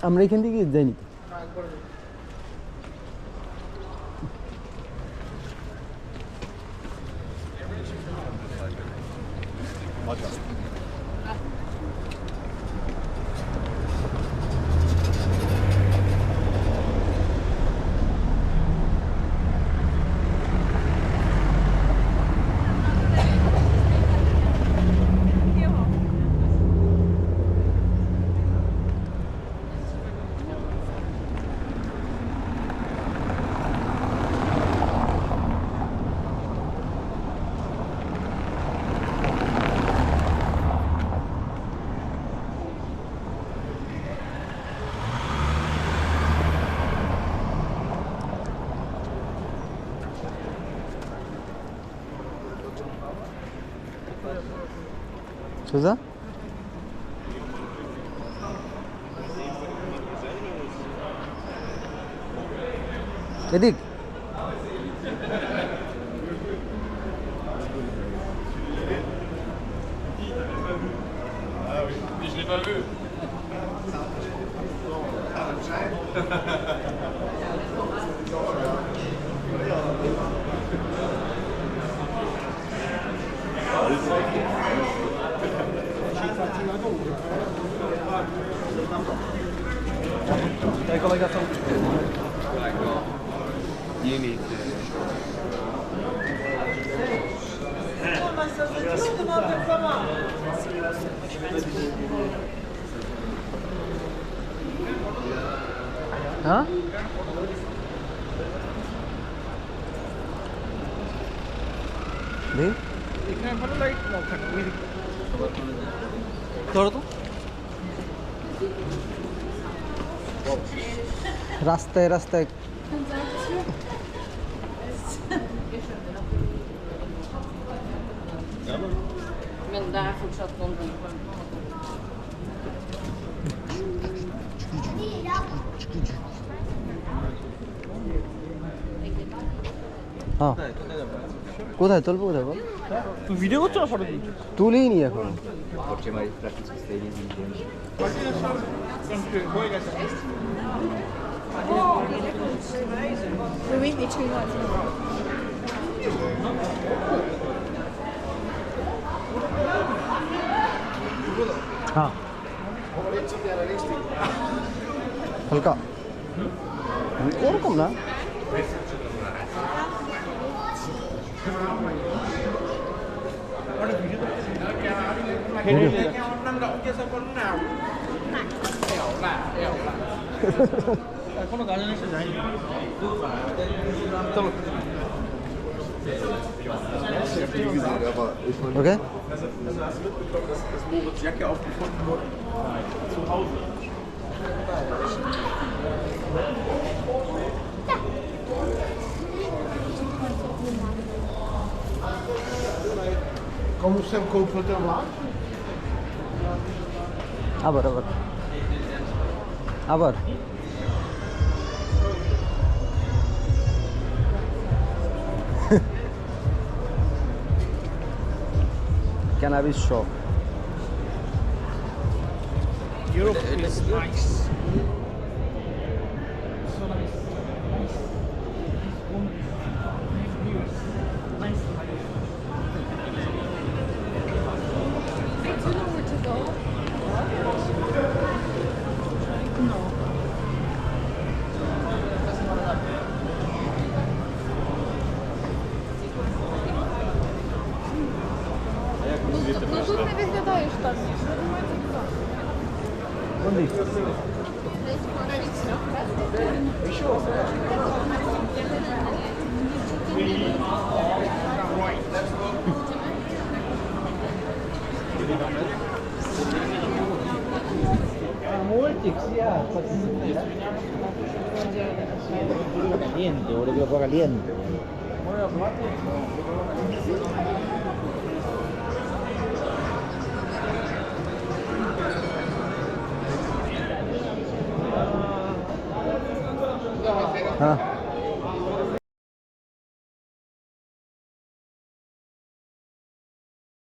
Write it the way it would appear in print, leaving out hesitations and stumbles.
আমরা এখান থেকে যাইনি সোজা এদিক Hey, kolega, co? You need to. Huh? देख देखने में लाइट मौका नहीं थोड़ा तो रास्ते रास्ते Men daar fortsatt wandelen. हाँ কোথায় তুলবো কোথায় বল তুই ভিডিও করছো না ফটো দিচ্ছ তুলিই নি এখন Faccio mai pratici steli di tempo. We weet niet hoe dat हाँ हल्का ওরকম না এখনো গার্ডেন এসে যায়নি চলো ওকে Dass Moritz Jacke aufgefunden wurde. Zu Hause. Kom op sem koop voor het laag. আবার আবার আবার cannabis shop Europe is nice. No tu nie wyglądajesz tak. Multics, ya. Caliente, boludo, que lo ponga caliente. हाँ